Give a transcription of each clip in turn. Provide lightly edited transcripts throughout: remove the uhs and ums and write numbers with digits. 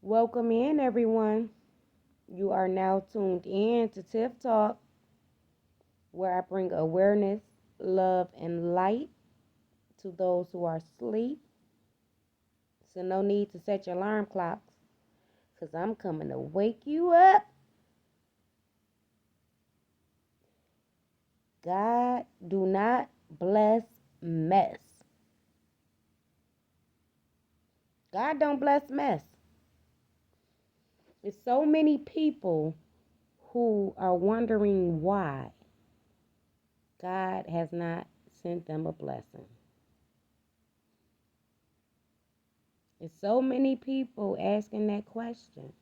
Welcome in, everyone. You are now tuned in to Tiff Talk, where I bring awareness, love, and light to those who are asleep. So, no need to set your alarm clocks, because I'm coming to wake you up. God do not bless mess. God don't bless mess. There's so many people who are wondering why God has not sent them a blessing. There's so many people asking that question.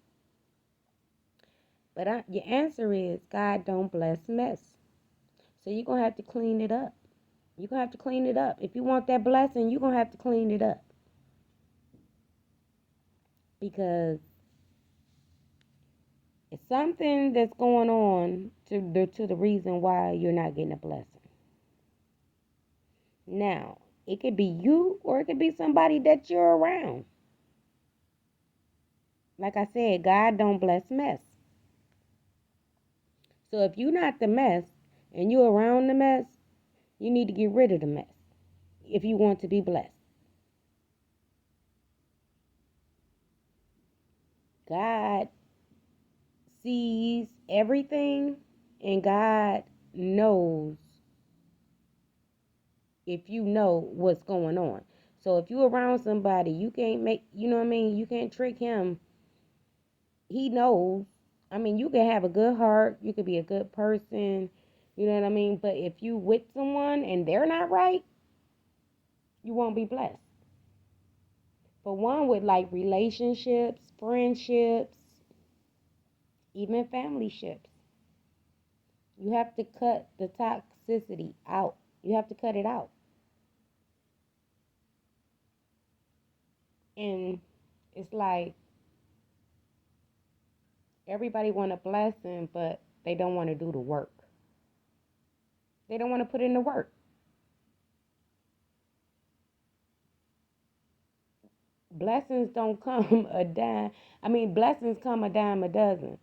But your answer is God don't bless mess. So you're going to have to clean it up. You're going to have to clean it up. If you want that blessing, you're going to have to clean it up. Because it's something that's going on to the reason why you're not getting a blessing. Now, it could be you or it could be somebody that you're around. Like I said, God don't bless mess. So if you're not the mess and you're around the mess, you need to get rid of the mess if you want to be blessed. God sees everything, and God knows if you know what's going on. So if you're around somebody, you can't you know what I mean? You can't trick him. He knows. I mean, you can have a good heart. You could be a good person. You know what I mean? But if you with someone and they're not right, you won't be blessed. For one, with like relationships, friendships, even family ships, you have to cut the toxicity out. You have to cut it out. And it's like everybody want a blessing, but they don't want to do the work. They don't want to put in the work. Blessings don't come a dime. Blessings come a dime a dozen.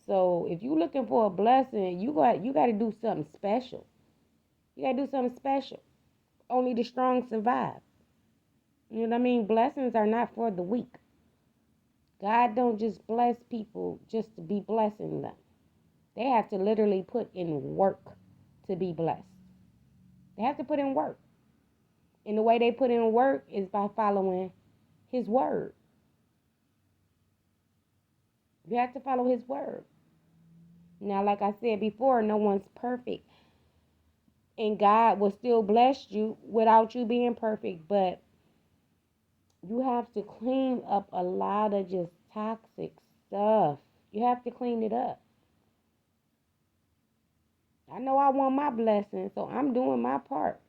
So if you're looking for a blessing, you got to do something special. You got to do something special. Only the strong survive. You know what I mean? Blessings are not for the weak. God don't just bless people just to be blessing them. They have to literally put in work to be blessed. They have to put in work. And the way they put in work is by following his word. You have to follow his word. Now, like I said before, no one's perfect. And God will still bless you without you being perfect. But you have to clean up a lot of just toxic stuff. You have to clean it up. I know I want my blessing, so I'm doing my part.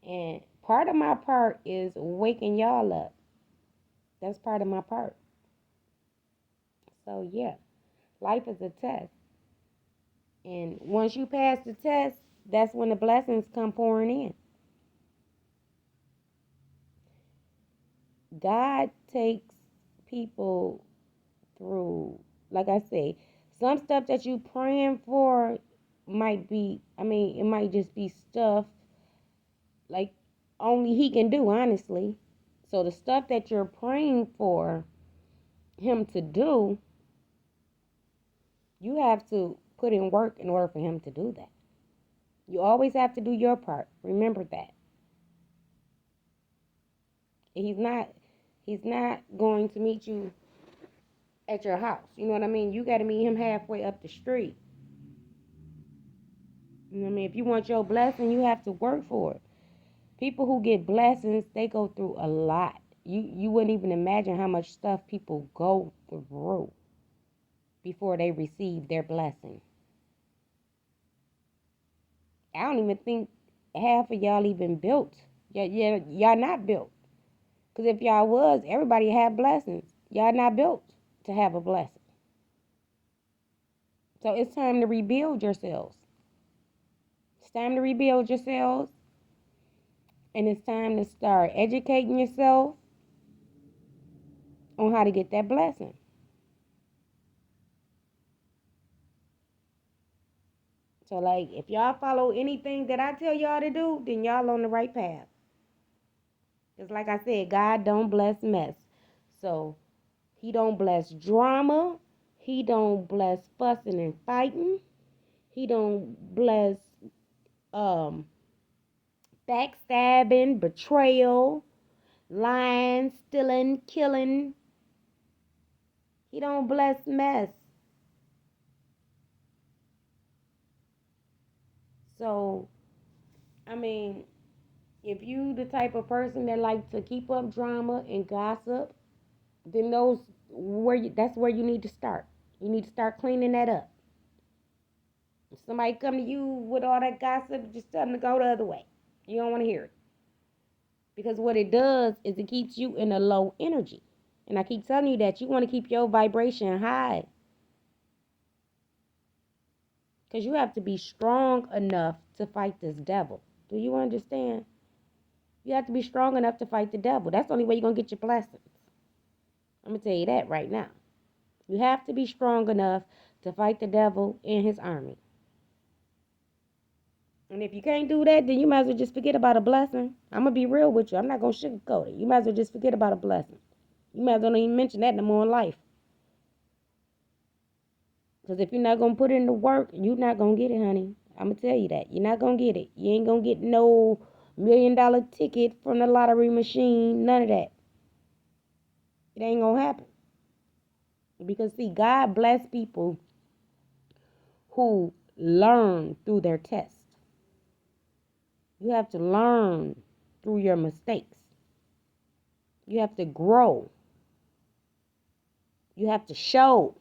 And part of my part is waking y'all up. That's part of my part. So, yeah, life is a test. And once you pass the test, that's when the blessings come pouring in. God takes people through, like I say, some stuff that you praying for might be, it might just be stuff like only he can do, honestly. So the stuff that you're praying for him to do, you have to put in work in order for him to do that. You always have to do your part. Remember that. He's not going to meet you at your house. You know what I mean? You got to meet him halfway up the street. You know what I mean? If you want your blessing, you have to work for it. People who get blessings, they go through a lot. You wouldn't even imagine how much stuff people go through before they receive their blessing. I don't even think half of y'all even built. Yeah, y'all not built. Because if y'all was, everybody had blessings. Y'all not built to have a blessing. So it's time to rebuild yourselves. It's time to rebuild yourselves. And it's time to start educating yourself. on how to get that blessing. So, like, if y'all follow anything that I tell y'all to do, then y'all on the right path. Because, like I said, God don't bless mess. So, he don't bless drama. He don't bless fussing and fighting. He don't bless um backstabbing, betrayal, lying, stealing, killing. He don't bless mess. So, I mean, if you the type of person that like to keep up drama and gossip, then that's where you need to start. You need to start cleaning that up. If somebody come to you with all that gossip, just tell them to go the other way. You don't want to hear it. Because what it does is it keeps you in a low energy. And I keep telling you that you want to keep your vibration high. Because you have to be strong enough to fight this devil. Do you understand? You have to be strong enough to fight the devil. That's the only way you're going to get your blessings. I'm going to tell you that right now. You have to be strong enough to fight the devil and his army. And if you can't do that, then you might as well just forget about a blessing. I'm going to be real with you. I'm not going to sugarcoat it. You might as well just forget about a blessing. You might as well not even mention that no more in life. Because if you're not going to put in the work, you're not going to get it, honey. I'm going to tell you that. You're not going to get it. You ain't going to get no $1 million ticket from the lottery machine. None of that. It ain't going to happen. Because, see, God bless people who learn through their tests. You have to learn through your mistakes. You have to grow. You have to show,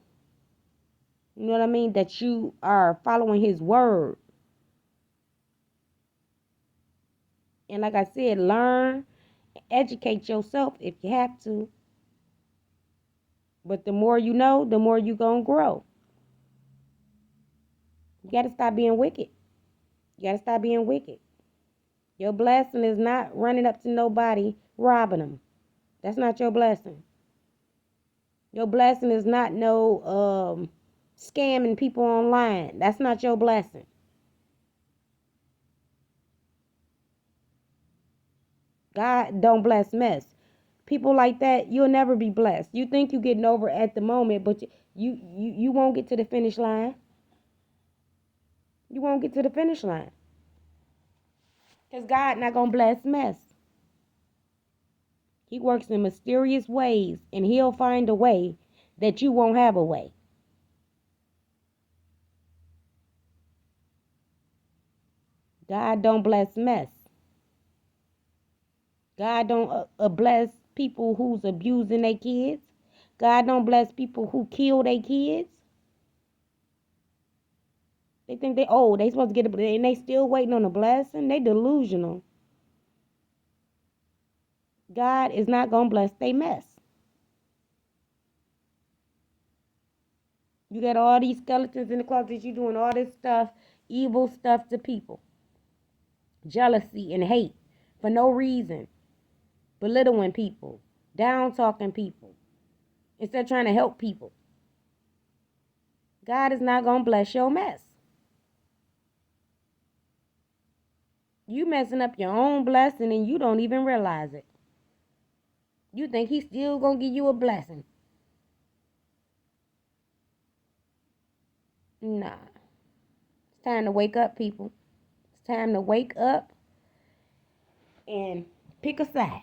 you know what I mean, that you are following his word. And like I said, learn, educate yourself if you have to. But the more you know, the more you're going to grow. You got to stop being wicked. You got to stop being wicked. Your blessing is not running up to nobody, robbing them. That's not your blessing. Your blessing is not no scamming people online. That's not your blessing. God don't bless mess. People like that, you'll never be blessed. You think you're getting over at the moment, but you won't get to the finish line. You won't get to the finish line. Because God not going to bless mess. He works in mysterious ways, and he'll find a way that you won't have a way. God don't bless mess. God don't bless people who's abusing their kids. God don't bless people who kill their kids. They think they supposed to get it, and they still waiting on a blessing. They delusional. God is not gonna bless they mess. You got all these skeletons in the closet. You doing all this stuff, evil stuff to people, jealousy and hate for no reason, belittling people, down talking people, instead of trying to help people. God is not gonna bless your mess. You messing up your own blessing and you don't even realize it. You think he's still gonna give you a blessing. Nah. It's time to wake up, people. It's time to wake up and pick a side.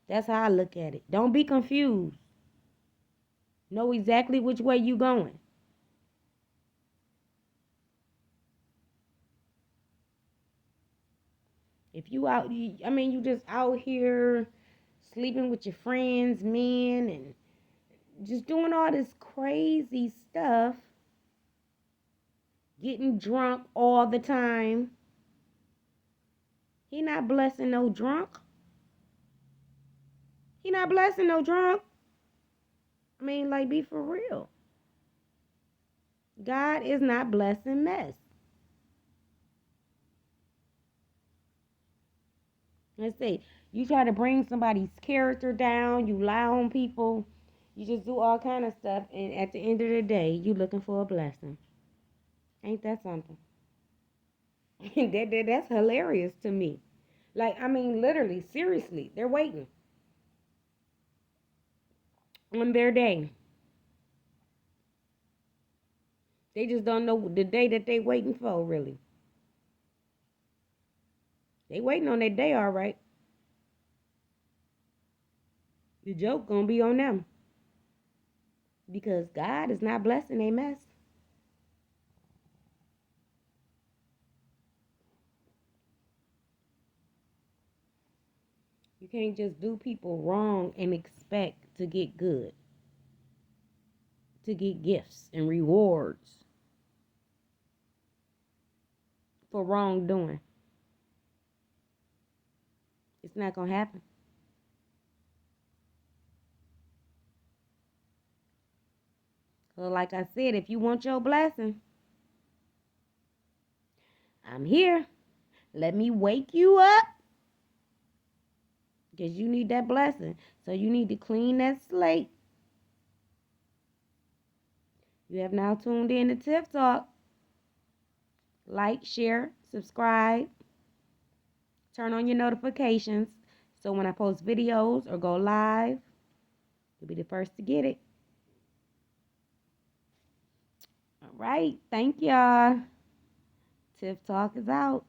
That's how I look at it. Don't be confused. Know exactly which way you going. If you out, you just out here sleeping with your friends, men, and just doing all this crazy stuff, getting drunk all the time. He not blessing no drunk. He not blessing no drunk. Like, be for real. God is not blessing mess. Let's say you try to bring somebody's character down, you lie on people, You just do all kind of stuff, and at the end of the day, you looking for a blessing. Ain't that something? That's hilarious to me. Like, I mean, literally, seriously, they're waiting on their day. They just don't know the day that they waiting for, really. They waiting on their day, all right. The joke gonna be on them because God is not blessing a mess. You can't just do people wrong and expect to get good, to get gifts and rewards for wrongdoing. It's not gonna happen. So, like I said, if you want your blessing, I'm here. Let me wake you up because you need that blessing. So you need to clean that slate. You have now tuned in to Tiff Talk. Like, share, subscribe, turn on your notifications so when I post videos or go live, you'll be the first to get it. All right. Thank y'all. Tiff Talk is out.